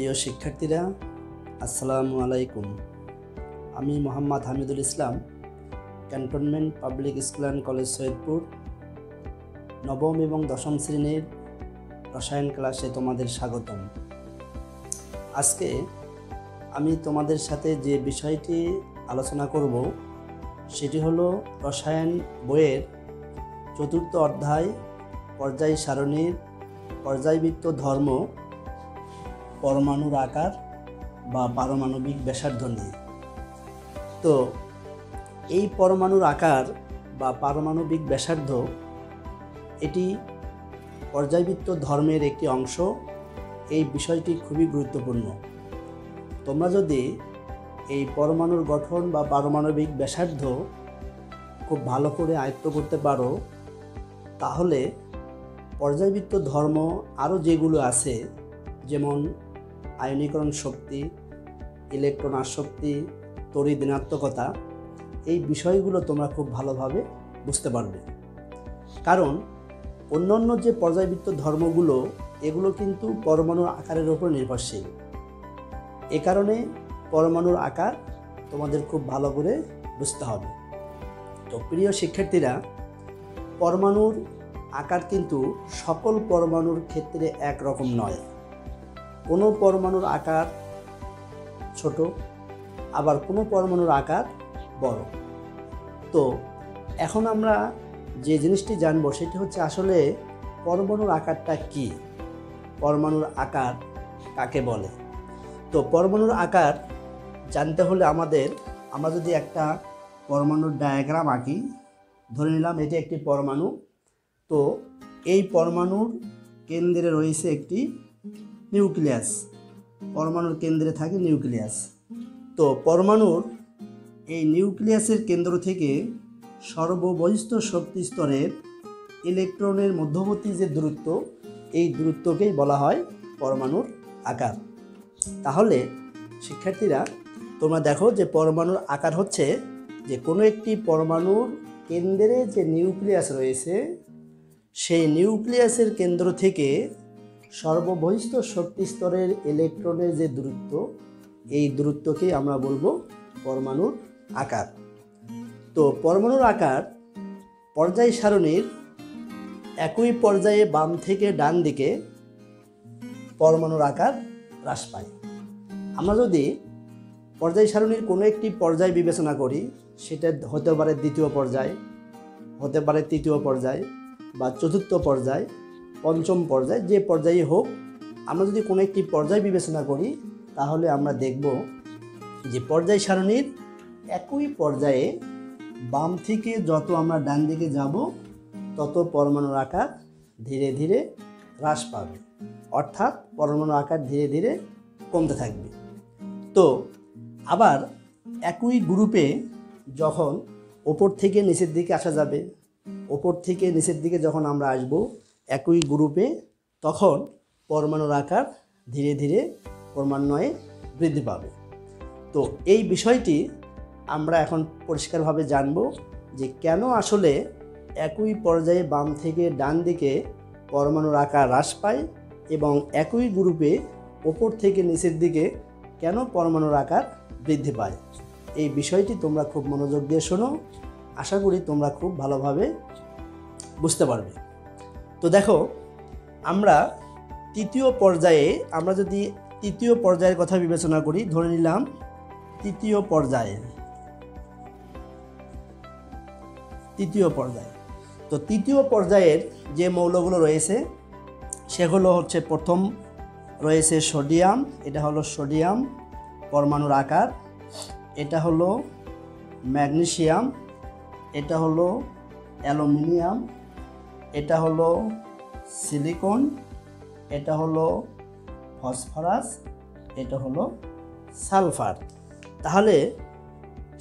প্রিয় শিক্ষার্থীরা, আসসালামু আলাইকুম। আমি Mohammad Hamidul Islam, cantonment public school and college Saidpur, নবম এবং দশম শ্রেণীর রসায়ন ক্লাসে তোমাদের স্বাগতম। আজকে আমি তোমাদের সাথে যে বিষয়টি আলোচনা করব সেটি হলো রসায়ন বইয়ের চতুর্থ অধ্যায় পর্যায় সারণীর পর্যায়বৃত্ত ধর্ম, পরমাণুর আকার বা পারমাণবিক ব্যাসার্ধ নিয়ে। তো এই পরমাণুর আকার বা পারমাণবিক ব্যাসার্ধ এটি পর্যায়বৃত্ত ধর্মের একটি অংশ। এই বিষয়টি খুবই গুরুত্বপূর্ণ। তোমরা যদি এই পরমাণুর গঠন বা পারমাণবিক ব্যাসার্ধ খুব ভালো করে আয়ত্ত করতে পারো, তাহলে পর্যায়বৃত্ত ধর্ম আরও যেগুলো আছে, যেমন আয়নীকরণ শক্তি, ইলেকট্রন আসক্তি, তড়িৎ ঋণাত্মকতা, এই বিষয়গুলো তোমরা খুব ভালোভাবে বুঝতে পারবে। কারণ অন্যান্য যে পর্যায়বৃত্ত ধর্মগুলো, এগুলো কিন্তু পরমাণুর আকারের উপর নির্ভরশীল। এ কারণে পরমাণুর আকার তোমাদের খুব ভালো করে বুঝতে হবে। তো প্রিয় শিক্ষার্থীরা, পরমাণুর আকার কিন্তু সকল পরমাণুর ক্ষেত্রে একরকম নয়। কোনো পরমাণুর আকার ছোট, আবার কোনো পরমাণুর আকার বড়। তো এখন আমরা যে জিনিসটি জানবো সেটি হচ্ছে আসলে পরমাণুর আকারটা কি, পরমাণুর আকার কাকে বলে। তো পরমাণুর আকার জানতে হলে আমরা যদি একটা পরমাণুর ডায়াগ্রাম আঁকি, ধরে নিলাম এটি একটি পরমাণু। তো এই পরমাণুর কেন্দ্রে রয়েছে একটি নিউক্লিয়াস। পরমাণুর কেন্দ্রে থাকে নিউক্লিয়াস। তো পরমাণুর এই নিউক্লিয়াসের কেন্দ্র থেকে সর্ববহিস্থ শক্তি স্তরের ইলেকট্রনের মধ্যবর্তী যে দূরত্ব, এই দূরত্বকেই বলা হয় পরমাণুর আকার। তাহলে শিক্ষার্থীরা, তোমরা দেখো যে পরমাণুর আকার হচ্ছে যে কোনো একটি পরমাণুর কেন্দ্রে যে নিউক্লিয়াস রয়েছে, সেই নিউক্লিয়াসের কেন্দ্র থেকে সর্ববহিস্থ শক্তি স্তরের ইলেকট্রনের যে দূরত্ব, এই দূরত্বকেই আমরা বলবো পরমাণুর আকার। তো পরমাণুর আকার পর্যায় সারণীর একই পর্যায়ে বাম থেকে ডান দিকে পরমাণুর আকার হ্রাস পায়। আমরা যদি পর্যায় সারণীর কোনো একটি পর্যায় বিবেচনা করি, সেটা হতে পারে দ্বিতীয় পর্যায়, হতে পারে তৃতীয় পর্যায় বা চতুর্থ পর্যায়, পঞ্চম পর্যায়, যে পর্যায়ে হোক, আমরা যদি কোনো একটি পর্যায় বিবেচনা করি, তাহলে আমরা দেখব যে পর্যায় সারণীর একই পর্যায়ে বাম থেকে যত আমরা ডান দিকে যাব, তত পরমাণুর আকার ধীরে ধীরে হ্রাস পাবে, অর্থাৎ পরমাণুর আকার ধীরে ধীরে কমতে থাকবে। তো আবার একই গ্রুপে যখন ওপর থেকে নিচের দিকে আসা যাবে, ওপর থেকে নিচের দিকে যখন আমরা আসব একই গ্রুপে, তখন পরমাণুর আকার ধীরে ধীরে ক্রমান্বয়ে বৃদ্ধি পাবে। তো এই বিষয়টি আমরা এখন পরিষ্কারভাবে জানব যে কেন আসলে একই পর্যায়ে বাম থেকে ডান দিকে পরমাণুর আকার হ্রাস পায় এবং একই গ্রুপে ওপর থেকে নিচের দিকে কেন পরমাণুর আকার বৃদ্ধি পায়। এই বিষয়টি তোমরা খুব মনোযোগ দিয়ে শোনো, আশা করি তোমরা খুব ভালোভাবে বুঝতে পারবে। তো দেখো, আমরা যদি তৃতীয় পর্যায়ের কথা বিবেচনা করি, ধরে নিলাম তৃতীয় পর্যায়। তো তৃতীয় পর্যায়ের যে মৌলগুলো রয়েছে সেগুলো হচ্ছে, প্রথম রয়েছে সোডিয়াম। এটা হলো সোডিয়াম পরমাণুর আকার। এটা হলো ম্যাগনেসিয়াম, এটা হলো অ্যালুমিনিয়াম, এটা হলো সিলিকন, এটা হলো ফসফরাস, এটা হলো সালফার। তাহলে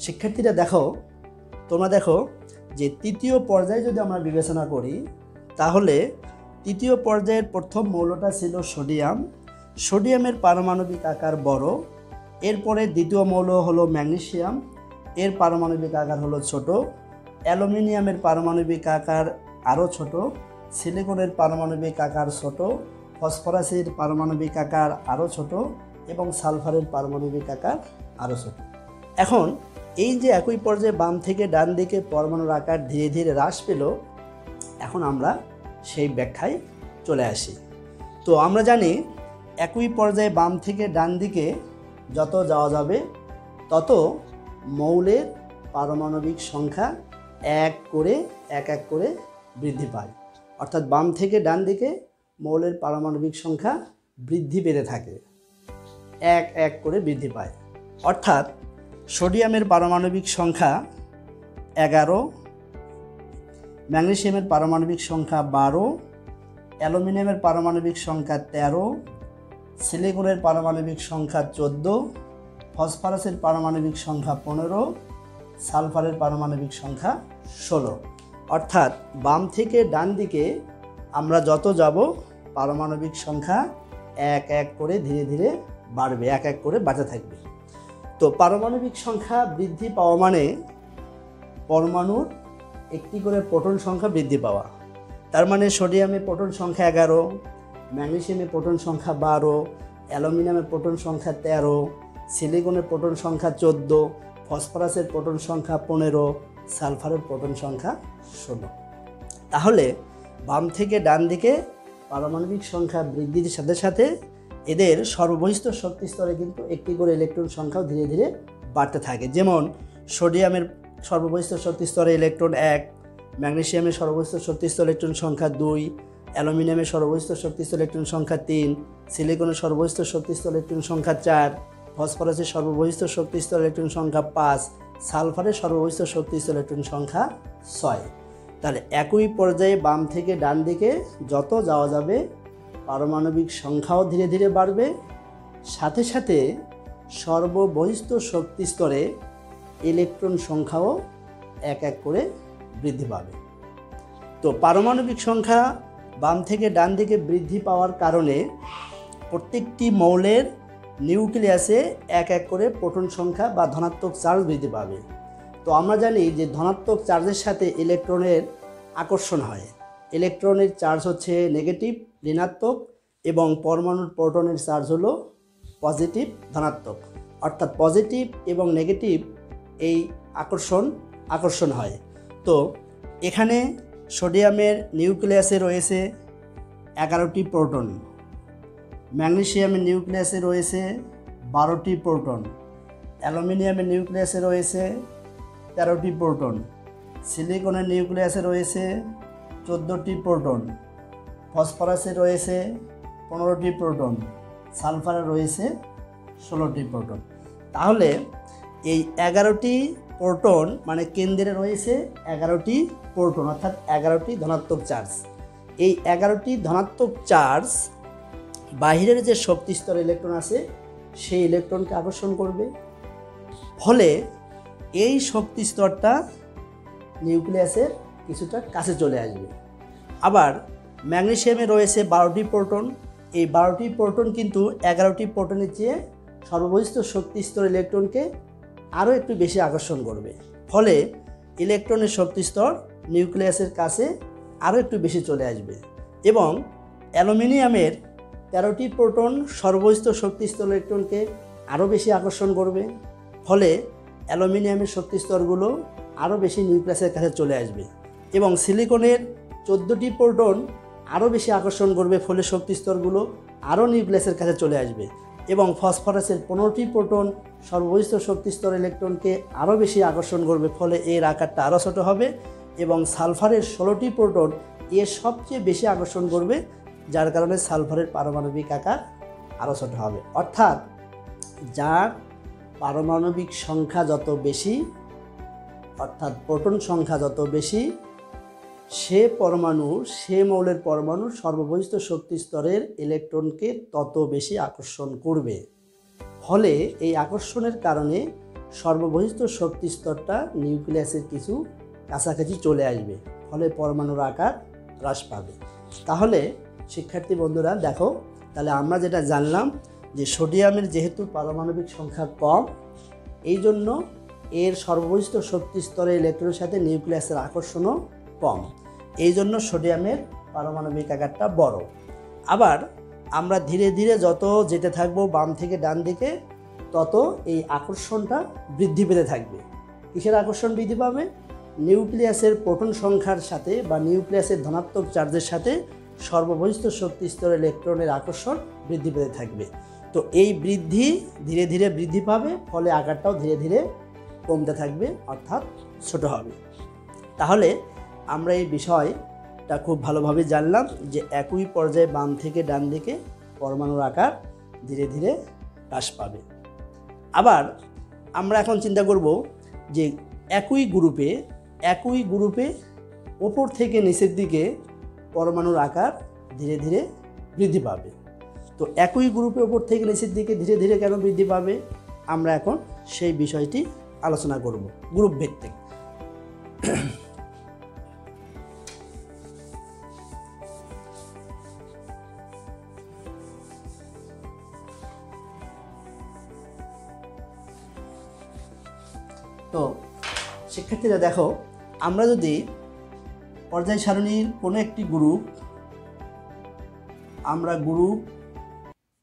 শিক্ষার্থীরা তোমরা দেখো যে তৃতীয় পর্যায়ে যদি আমরা বিবেচনা করি, তাহলে তৃতীয় পর্যায়ের প্রথম মৌলটা ছিল সোডিয়াম। সোডিয়ামের পারমাণবিক আকার বড়। এরপরে দ্বিতীয় মৌল হলো ম্যাগনেসিয়াম, এর পারমাণবিক আকার হলো ছোট। অ্যালুমিনিয়ামের পারমাণবিক আকার আরও ছোট, সিলিকনের পারমাণবিক আকার ছোট, ফসফরাসের পারমাণবিক আকার আরও ছোট, এবং সালফারের পারমাণবিক আকার আরও ছোট। এখন এই যে একই পর্যায়ে বাম থেকে ডান দিকে পরমাণুর আকার ধীরে ধীরে হ্রাস পেল, এখন আমরা সেই ব্যাখ্যায় চলে আসি। তো আমরা জানি একই পর্যায়ে বাম থেকে ডান দিকে যত যাওয়া যাবে তত মৌলের পারমাণবিক সংখ্যা এক এক করে বৃদ্ধি পায়। অর্থাৎ বাম থেকে ডান দিকে মৌলের পারমাণবিক সংখ্যা বৃদ্ধি পেতে থাকে, এক করে বৃদ্ধি পায়। অর্থাৎ সোডিয়ামের পারমাণবিক সংখ্যা 11, ম্যাগনেসিয়ামের পারমাণবিক সংখ্যা 12, অ্যালুমিনিয়ামের পারমাণবিক সংখ্যা 13, সিলিকনের পারমাণবিক সংখ্যা 14, ফসফরাসের পারমাণবিক সংখ্যা 15, সালফারের পারমাণবিক সংখ্যা 16। অর্থাৎ বাম থেকে ডান দিকে আমরা যত যাব পারমাণবিক সংখ্যা এক করে ধীরে ধীরে বাড়বে, এক করে বাড়তে থাকবে। তো পারমাণবিক সংখ্যা বৃদ্ধি পাওয়া মানে পরমাণুর একটি করে প্রোটন সংখ্যা বৃদ্ধি পাওয়া। তার মানে সোডিয়ামে প্রোটন সংখ্যা 11, ম্যাগনেসিয়ামে প্রোটন সংখ্যা 12, অ্যালুমিনিয়ামের প্রোটন সংখ্যা 13, সিলিকনের প্রোটন সংখ্যা 14, ফসফরাসের প্রোটন সংখ্যা 15, সালফারের প্রোটন সংখ্যা 16। তাহলে বাম থেকে ডান দিকে পারমাণবিক সংখ্যা বৃদ্ধির সাথে সাথে এদের সর্ববহিস্থ শক্তি স্তরে কিন্তু একটি করে ইলেকট্রন সংখ্যাও ধীরে ধীরে বাড়তে থাকে। যেমন সোডিয়ামের সর্ববহিস্থ শক্তি স্তরে ইলেকট্রন 1, ম্যাগনেসিয়ামের সর্ববহিস্থ শক্তি স্তর ইলেকট্রন সংখ্যা 2, অ্যালুমিনিয়ামের সর্ববহিস্থ শক্তি স্তর ইলেকট্রন সংখ্যা 3, সিলিকনের সর্ববহিস্থ শক্তি স্তর ইলেকট্রন সংখ্যা 4, ফসফরাসের সর্ববহিস্থ শক্তি স্তর ইলেকট্রন সংখ্যা 5, সালফারের সর্ববহিস্থ শক্তি স্তর ইলেকট্রন সংখ্যা 6। তাহলে একই পর্যায়ে বাম থেকে ডান দিকে যত যাওয়া যাবে পারমাণবিক সংখ্যাও ধীরে ধীরে বাড়বে, সাথে সাথে সর্ববহিস্থ শক্তি স্তরে ইলেকট্রন সংখ্যাও এক করে বৃদ্ধি পাবে। তো পারমাণবিক সংখ্যা বাম থেকে ডান দিকে বৃদ্ধি পাওয়ার কারণে প্রত্যেকটি মৌলের নিউক্লিয়াসে এক করে প্রোটন সংখ্যা বা ধনাত্মক চার্জ বৃদ্ধি পাবে। তো আমরা জানি যে ধনাত্মক চার্জের সাথে ইলেকট্রনের আকর্ষণ হয়। ইলেকট্রনের চার্জ হচ্ছে নেগেটিভ, ঋণাত্মক, এবং পরমাণুর প্রোটনের চার্জ হলো পজিটিভ, ধনাত্মক। অর্থাৎ পজিটিভ এবং নেগেটিভ এই আকর্ষণ হয়। তো এখানে সোডিয়ামের নিউক্লিয়াসে রয়েছে 11টি প্রোটন, ম্যাগনেসিয়ামের নিউক্লিয়াসে রয়েছে 12টি প্রোটন, অ্যালুমিনিয়ামের নিউক্লিয়াসে রয়েছে 13টি প্রোটন, সিলিকনের নিউক্লিয়াসে রয়েছে 14টি প্রোটন, ফসফরাসে রয়েছে 15টি প্রোটন, সালফারে রয়েছে 16টি প্রোটন। তাহলে এই 11টি প্রোটন মানে কেন্দ্রে রয়েছে 11টি প্রোটন, অর্থাৎ 11টি ধনাত্মক চার্জ। এই 11টি ধনাত্মক চার্জ বাহিরের যে শক্তি স্তরে ইলেকট্রন আছে সেই ইলেকট্রনকে আকর্ষণ করবে, ফলে এই শক্তি স্তরটা নিউক্লিয়াসের কিছুটা কাছে চলে আসবে। আবার ম্যাগনেসিয়ামে রয়েছে 12টি প্রোটন। এই 12টি প্রোটন কিন্তু 11টি প্রোটনের চেয়ে সর্ববহিস্থ শক্তি স্তর ইলেকট্রনকে আরও একটু বেশি আকর্ষণ করবে, ফলে ইলেকট্রনের শক্তি স্তর নিউক্লিয়াসের কাছে আরও একটু বেশি চলে আসবে। এবং অ্যালুমিনিয়ামের 13টি প্রোটন সর্ববহিস্থ শক্তি স্তর ইলেকট্রনকে আরও বেশি আকর্ষণ করবে, ফলে অ্যালুমিনিয়ামের শক্তি স্তরগুলো আরও বেশি নিউক্লিয়াসের কাছে চলে আসবে। এবং সিলিকনের 14টি প্রোটন আরও বেশি আকর্ষণ করবে, ফলে শক্তি স্তরগুলো আরও নিউক্লিয়াসের কাছে চলে আসবে। এবং ফসফরাসের 15টি প্রোটন সর্ববহিস্থ শক্তি স্তর ইলেকট্রনকে আরও বেশি আকর্ষণ করবে, ফলে এর আকারটা আরও ছোটো হবে। এবং সালফারের 16টি প্রোটন এর সবচেয়ে বেশি আকর্ষণ করবে, যার কারণে সালফারের পারমাণবিক আকার আরও ছোটো হবে। অর্থাৎ যার পারমাণবিক সংখ্যা যত বেশি, অর্থাৎ প্রোটন সংখ্যা যত বেশি, সে মৌলের পরমাণু সর্ববহিস্থ শক্তি স্তরের ইলেকট্রনকে তত বেশি আকর্ষণ করবে। ফলে এই আকর্ষণের কারণে সর্ববহিস্থ শক্তি স্তরটা নিউক্লিয়াসের কিছু কাছাকাছি চলে আসবে, ফলে পরমাণুর আকার হ্রাস পাবে। তাহলে শিক্ষার্থী বন্ধুরা দেখো, তাহলে আমরা যেটা জানলাম যে সোডিয়ামের যেহেতু পারমাণবিক সংখ্যা কম, এই জন্য এর সর্ববহিস্থ শক্তি স্তরে ইলেকট্রনের সাথে নিউক্লিয়াসের আকর্ষণও কম, এই জন্য সোডিয়ামের পারমাণবিক আকারটা বড়। আবার আমরা ধীরে ধীরে যত যেতে থাকবো বাম থেকে ডান দিকে, তত এই আকর্ষণটা বৃদ্ধি পেতে থাকবে। কিসের আকর্ষণ বৃদ্ধি পাবে? নিউক্লিয়াসের প্রোটন সংখ্যার সাথে বা নিউক্লিয়াসের ধনাত্মক চার্জের সাথে সর্ববহিস্থ শক্তি স্তরের ইলেকট্রনের আকর্ষণ বৃদ্ধি পেতে থাকবে। তো এই বৃদ্ধি ধীরে ধীরে বৃদ্ধি পাবে, ফলে আকারটাও ধীরে ধীরে কমতে থাকবে, অর্থাৎ ছোট হবে। তাহলে আমরা এই বিষয়টা খুব ভালোভাবে জানলাম যে একই পর্যায়ে বাম থেকে ডান দিকে পরমাণুর আকার ধীরে ধীরে হ্রাস পাবে। আবার আমরা এখন চিন্তা করব যে একই গ্রুপে ওপর থেকে নিচের দিকে পরমাণুর আকার ধীরে ধীরে বৃদ্ধি পাবে। তো একই গ্রুপে ওপর থেকে নিচের দিকে ধীরে ধীরে কেন বৃদ্ধি পাবে, আমরা এখন সেই বিষয়টি আলোচনা করব গ্রুপ ভিত্তিক। তো শিক্ষার্থীরা দেখো, আমরা যদি পর্যায় সারণীর কোনো একটি গ্রুপ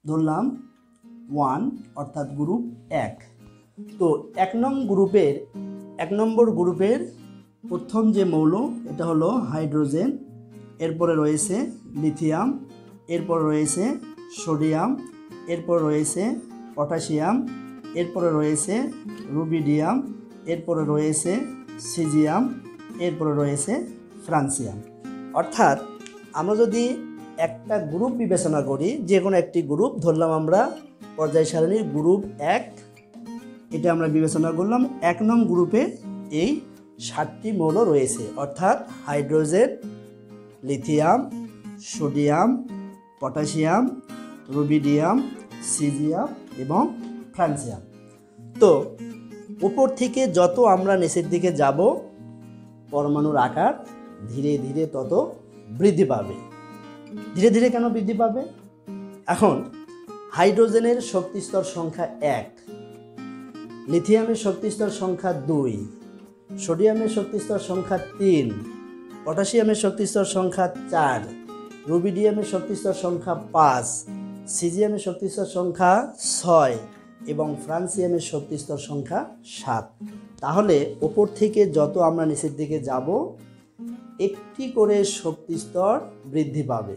ধরলাম 1, অর্থাৎ গ্রুপ 1। তো 1 নম্বর গ্রুপের প্রথম যে মৌল, এটা হলো হাইড্রোজেন, এরপরে রয়েছে লিথিয়াম, এরপর রয়েছে সোডিয়াম, এরপর রয়েছে পটাশিয়াম, এরপরে রয়েছে রুবিডিয়াম, এরপরে রয়েছে সিজিয়াম, এরপরে রয়েছে ফ্রান্সিয়াম। অর্থাৎ আমরা যদি একটা গ্রুপ বিবেচনা করি, যে কোনো একটি গ্রুপ ধরলাম আমরা পর্যায় সারণীর গ্রুপ 1, এটা আমরা বিবেচনা করলাম। 1 নং গ্রুপে এই 7টি মৌল রয়েছে, অর্থাৎ hydrogen, lithium, sodium, potassium, rubidium, caesium এবং ফ্রান্সিয়াম। তো উপর থেকে যত আমরা নিচের দিকে যাব, পরমাণুর আকার ধীরে ধীরে তত বৃদ্ধি পাবে। ধীরে ধীরে কেন বৃদ্ধি পাবে? এখন হাইড্রোজেনের শক্তিস্তর সংখ্যা 1, লিথিয়ামের শক্তিস্তর সংখ্যা 2, সোডিয়ামের শক্তিস্তর সংখ্যা 3, পটাশিয়ামের শক্তিস্তর সংখ্যা 4, রুবিডিয়ামের শক্তিস্তর সংখ্যা 5, সিজিয়ামের শক্তিস্তর সংখ্যা 6 এবং ফ্রান্সিয়ামের শক্তিস্তর সংখ্যা 7। তাহলে ওপর থেকে যত আমরা নিচের দিকে যাব, একটি করে শক্তিস্তর বৃদ্ধি পাবে।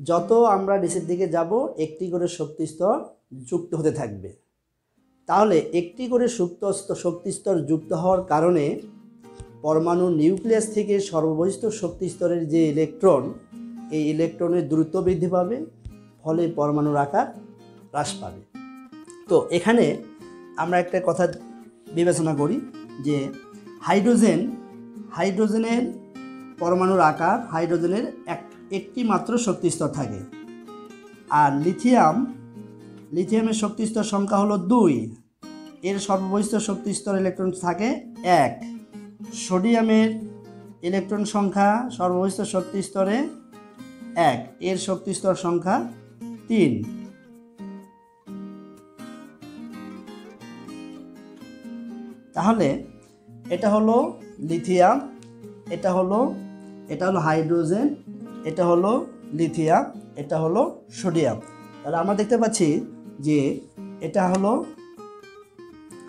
যত আমরা নিচের দিকে যাব, একটি করে শক্তিস্তর যুক্ত হতে থাকবে। তাহলে একটি করে শক্তিস্তর যুক্ত হওয়ার কারণে পরমাণুর নিউক্লিয়াস থেকে সর্ববহিস্থ শক্তিস্তরের যে ইলেকট্রন, এই ইলেকট্রনের দূরত্ব বৃদ্ধি পাবে, ফলে পরমাণুর আকার হ্রাস পাবে। তো এখানে আমরা একটা কথা বিবেচনা করি যে হাইড্রোজেনের পরমাণুর আকার, হাইড্রোজেনের একটি মাত্র শক্তিস্তর থাকে। আর লিথিয়ামের শক্তিস্তর সংখ্যা হলো 2, এর সর্ববহিস্থ শক্তিস্তর ইলেকট্রন থাকে 1। সোডিয়ামের ইলেকট্রন সংখ্যা সর্ববহিস্থ শক্তিস্তরে 1, এর শক্তিস্তর সংখ্যা 3। তাহলে এটা হলো লিথিয়াম, এটা হলো হাইড্রোজেন, এটা হলো লিথিয়াম, এটা হলো সোডিয়াম। তাহলে আমরা দেখতে পাচ্ছি যে এটা হলো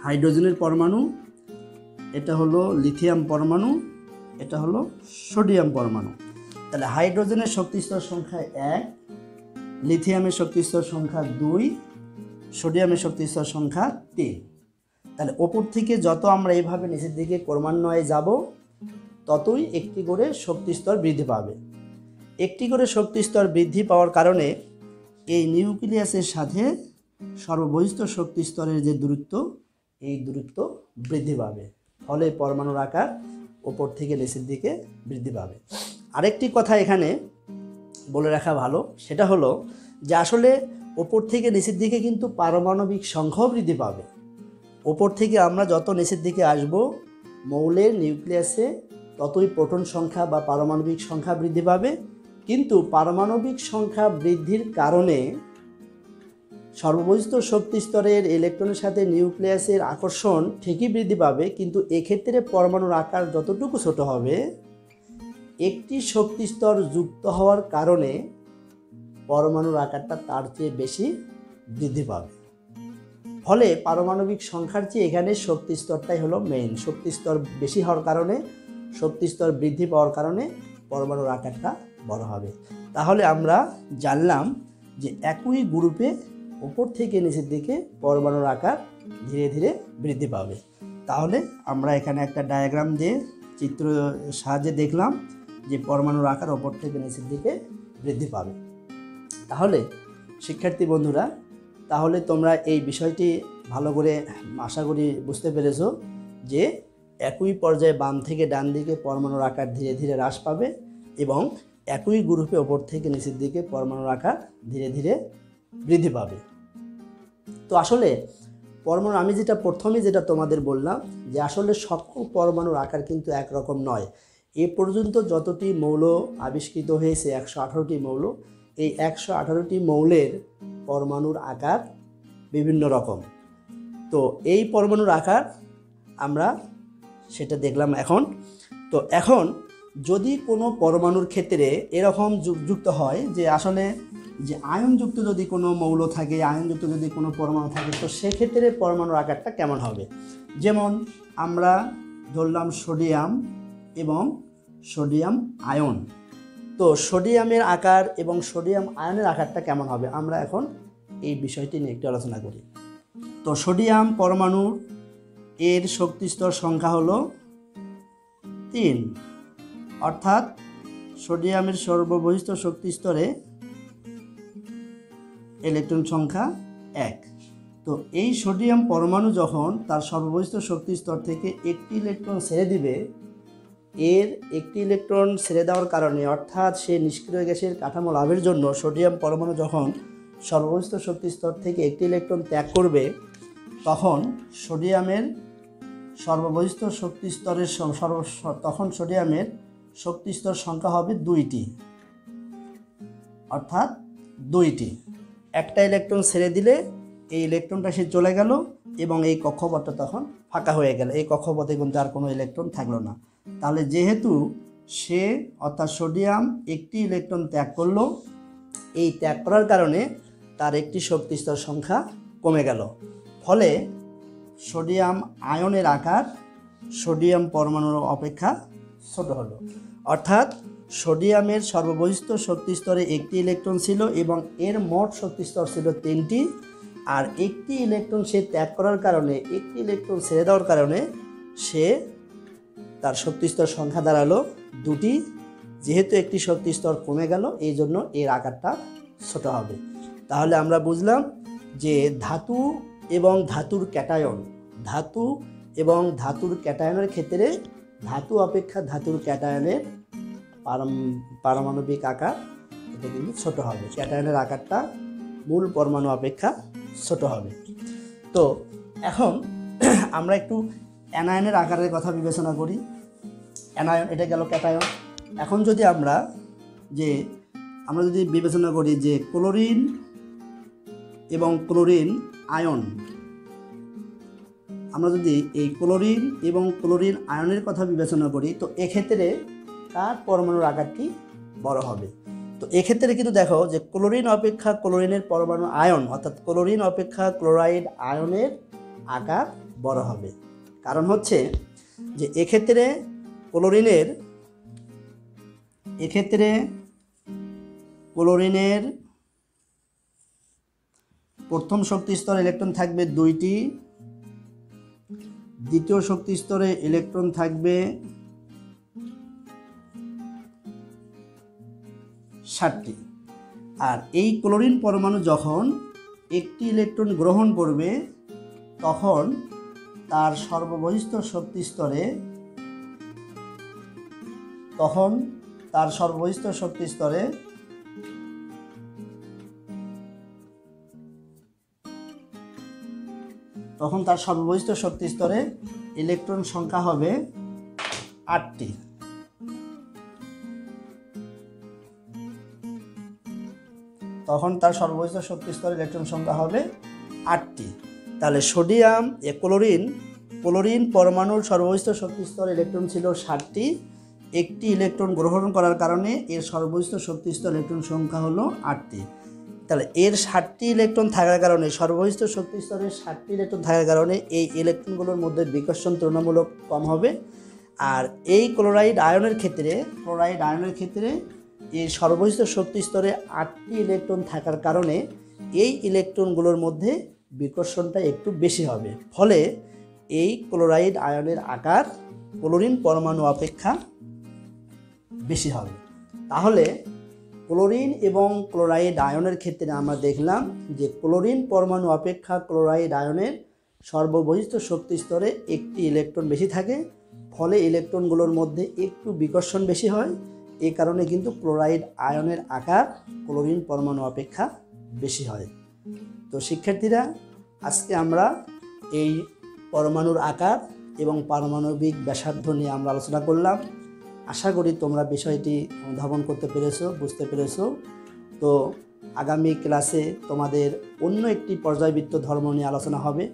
হাইড্রোজেনের পরমাণু, এটা হলো লিথিয়াম পরমাণু, এটা হলো সোডিয়াম পরমাণু। তাহলে হাইড্রোজেনের শক্তিস্তর সংখ্যা 1, লিথিয়ামের শক্তিস্তর সংখ্যা 2, সোডিয়ামের শক্তিস্তর সংখ্যা 3। তাহলে ওপর থেকে যত আমরা এইভাবে নিচের দিকে ক্রমান্বয়ে যাব, ততই একটি করে শক্তিস্তর বৃদ্ধি পাবে। একটি করে শক্তিস্তর বৃদ্ধি পাওয়ার কারণে এই নিউক্লিয়াসের সাথে সর্ববহিস্থ শক্তিস্তরের যে দূরত্ব, এই দূরত্ব বৃদ্ধি পাবে, ফলে পরমাণুর আকার ওপর থেকে নিচের দিকে বৃদ্ধি পাবে। আরেকটি কথা এখানে বলে রাখা ভালো, সেটা হলো যে আসলে ওপর থেকে নিচের দিকে কিন্তু পারমাণবিক সংখ্যাও বৃদ্ধি পাবে। ওপর থেকে আমরা যত নিচের দিকে আসব, মৌলের নিউক্লিয়াসে ততই প্রোটন সংখ্যা বা পারমাণবিক সংখ্যা বৃদ্ধি পাবে। কিন্তু পারমাণবিক সংখ্যা বৃদ্ধির কারণে সর্ববহিস্থ শক্তিস্তরের ইলেকট্রনের সাথে নিউক্লিয়াসের আকর্ষণ ঠিকই বৃদ্ধি পাবে, কিন্তু এক্ষেত্রে পরমাণুর আকার যতটুকু ছোট হবে, একটি শক্তিস্তর যুক্ত হওয়ার কারণে পরমাণুর আকারটা তার চেয়ে বেশি বৃদ্ধি পাবে। ফলে পারমাণবিক সংখ্যার চেয়ে এখানে শক্তি স্তরটাই হলো মেইন। শক্তি স্তর বেশি হওয়ার কারণে, শক্তি স্তর বৃদ্ধি পাওয়ার কারণে পরমাণুর আকারটা বড় হবে। তাহলে আমরা জানলাম যে একই গ্রুপে উপর থেকে নিচের দিকে পরমাণুর আকার ধীরে ধীরে বৃদ্ধি পাবে। তাহলে আমরা এখানে একটা ডায়াগ্রাম দিয়ে চিত্র সাহায্যে দেখলাম যে পরমাণুর আকার উপর থেকে নিচের দিকে বৃদ্ধি পাবে। তাহলে শিক্ষার্থী বন্ধুরা, তাহলে তোমরা এই বিষয়টি ভালো করে আশা করি বুঝতে পেরেছো যে একই পর্যায়ে বাম থেকে ডান দিকে পরমাণুর আকার ধীরে ধীরে হ্রাস পাবে এবং একই গ্রুপে ওপর থেকে নিচের দিকে পরমাণুর আকার ধীরে ধীরে বৃদ্ধি পাবে। তো আসলে পরমাণু, আমি প্রথমে যেটা তোমাদের বললাম যে আসলে সকল পরমাণুর আকার কিন্তু একরকম নয়। এ পর্যন্ত যতটি মৌল আবিষ্কৃত হয়েছে, 118টি মৌল, এই 118টি মৌলের পরমাণুর আকার বিভিন্ন রকম। তো এই পরমাণুর আকার আমরা সেটা দেখলাম এখন। তো এখন যদি কোনো পরমাণুর ক্ষেত্রে এরকম যুক্ত হয় যে আসলে যে আয়নযুক্ত যদি কোনো মৌল থাকে, আয়নযুক্ত যদি কোনো পরমাণু থাকে, তো সেক্ষেত্রে পরমাণুর আকারটা কেমন হবে? যেমন আমরা ধরলাম সোডিয়াম এবং সোডিয়াম আয়ন। তো সোডিয়ামের আকার এবং সোডিয়াম আয়নের আকারটা কেমন হবে আমরা এখন এই বিষয়টি নিয়ে একটু আলোচনা করি। তো সোডিয়াম পরমাণুর এর শক্তিস্তর সংখ্যা হলো 3, অর্থাৎ সোডিয়ামের সর্ববহিষ্ঠ শক্তিস্তরে ইলেকট্রন সংখ্যা 1। তো এই সোডিয়াম পরমাণু যখন তার সর্ববহিষ্ঠ শক্তিস্তর থেকে একটি ইলেকট্রন ছেড়ে দিবে, এর একটি ইলেকট্রন ছেড়ে দেওয়ার কারণে, অর্থাৎ সে নিষ্ক্রিয় গ্যাসের কাঠামো লাভের জন্য সোডিয়াম পরমাণু যখন সর্ববহিষ্ঠ শক্তিস্তর থেকে একটি ইলেকট্রন ত্যাগ করবে, তখন সোডিয়ামের সর্ববহিষ্ঠ শক্তিস্তরের তখন সোডিয়ামের শক্তিস্তর সংখ্যা হবে 2টি, অর্থাৎ 2টি। একটা ইলেকট্রন ছেড়ে দিলে এই ইলেকট্রনটা সে চলে গেল এবং এই কক্ষপথটা তখন ফাঁকা হয়ে গেল, এই কক্ষপথে কিন্তু আর কোনো ইলেকট্রন থাকলো না। তাহলে যেহেতু সে অর্থাৎ সোডিয়াম একটি ইলেকট্রন ত্যাগ করলো, এই ত্যাগ করার কারণে তার একটি শক্তিস্তর সংখ্যা কমে গেল। ফলে সোডিয়াম আয়নের আকার সোডিয়াম পরমাণুর অপেক্ষা ছোট হলো। অর্থাৎ সোডিয়ামের সর্ববহিষ্ঠ শক্তিস্তরে একটি ইলেকট্রন ছিল এবং এর মোট শক্তিস্তর ছিল 3টি, আর একটি ইলেকট্রন সে ত্যাগ করার কারণে, একটি ইলেকট্রন ছেড়ে দেওয়ার কারণে সে তার শক্তিস্তর সংখ্যা দাঁড়ালো 2টি। যেহেতু একটি শক্তিস্তর কমে গেল, এই জন্য এর আকারটা ছোট হবে। তাহলে আমরা বুঝলাম যে ধাতু এবং ধাতুর ক্যাটায়ন, ধাতু এবং ধাতুর ক্যাটায়নের ক্ষেত্রে ধাতু অপেক্ষা ধাতুর ক্যাটায়নের পারমাণবিক আকার এটা কিন্তু ছোট হবে। ক্যাটায়নের আকারটা মূল পরমাণু অপেক্ষা ছোট হবে। তো এখন আমরা একটু অ্যানায়নের আকারের কথা বিবেচনা করি। অ্যানায়ন, এটা গেল ক্যাটায়ন। এখন যদি আমরা যদি বিবেচনা করি যে ক্লোরিন এবং ক্লোরিন আয়ন, আমরা যদি এই ক্লোরিন এবং ক্লোরিন আয়নের কথা বিবেচনা করি, তো এক্ষেত্রে কার পরমাণুর আকারটি বড় হবে? তো এক্ষেত্রে কিন্তু দেখো যে ক্লোরিন অপেক্ষা ক্লোরিনের পরমাণু আয়ন, অর্থাৎ ক্লোরিন অপেক্ষা ক্লোরাইড আয়নের আকার বড় হবে। কারণ হচ্ছে যে এক্ষেত্রে ক্লোরিনের প্রথম শক্তি স্তরে ইলেকট্রন থাকবে 2টি, দ্বিতীয় শক্তি স্তরে ইলেকট্রন থাকবে 60টি। আর এই ক্লোরিন পরমাণু যখন একটি ইলেকট্রন গ্রহণ করবে, তখন তার সর্ববহিষ্ঠ শক্তি স্তরে ইলেকট্রন সংখ্যা হবে 8টি। তাহলে ক্লোরিন পরমাণুর সর্ববহিষ্ঠ শক্তি স্তরে ইলেকট্রন ছিল 60টি একটি ইলেকট্রন গ্রহণ করার কারণে এর সর্বোচ্চ শক্তিস্তর ইলেকট্রন সংখ্যা হলো 8টি। তাহলে এর 60টি ইলেকট্রন থাকার কারণে, সর্বোচ্চ শক্তিস্তরের 60টি ইলেকট্রন থাকার কারণে এই ইলেকট্রনগুলোর মধ্যে বিকর্ষণ তুলনামূলক কম হবে। আর এই ক্লোরাইড আয়নের ক্ষেত্রে এই সর্বোচ্চ শক্তিস্তরে 8টি ইলেকট্রন থাকার কারণে এই ইলেকট্রনগুলোর মধ্যে বিকর্ষণটা একটু বেশি হবে। ফলে এই ক্লোরাইড আয়নের আকার ক্লোরিন পরমাণু অপেক্ষা বেশি হবে। তাহলে ক্লোরিন এবং ক্লোরাইড আয়নের ক্ষেত্রে আমরা দেখলাম যে ক্লোরিন পরমাণু অপেক্ষা ক্লোরাইড আয়নের সর্ববহিষ্ঠ শক্তি স্তরে একটি ইলেকট্রন বেশি থাকে, ফলে ইলেকট্রনগুলোর মধ্যে একটু বিকর্ষণ বেশি হয়। এই কারণে কিন্তু ক্লোরাইড আয়নের আকার ক্লোরিন পরমাণু অপেক্ষা বেশি হয়। তো শিক্ষার্থীরা, আজকে আমরা এই পরমাণুর আকার এবং পারমাণবিক ব্যাসার্ধ নিয়ে আমরা আলোচনা করলাম। আশা করি তোমরা বিষয়টি অনুধাবন করতে পেরেছো, বুঝতে পেরেছো। তো আগামী ক্লাসে তোমাদের অন্য একটি পর্যায়বৃত্ত ধর্ম নিয়ে আলোচনা হবে।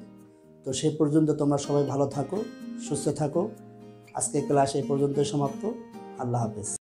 তো সে পর্যন্ত তোমরা সবাই ভালো থাকো, সুস্থ থাকো। আজকের ক্লাস এই পর্যন্তই সমাপ্ত। আল্লাহ হাফেজ।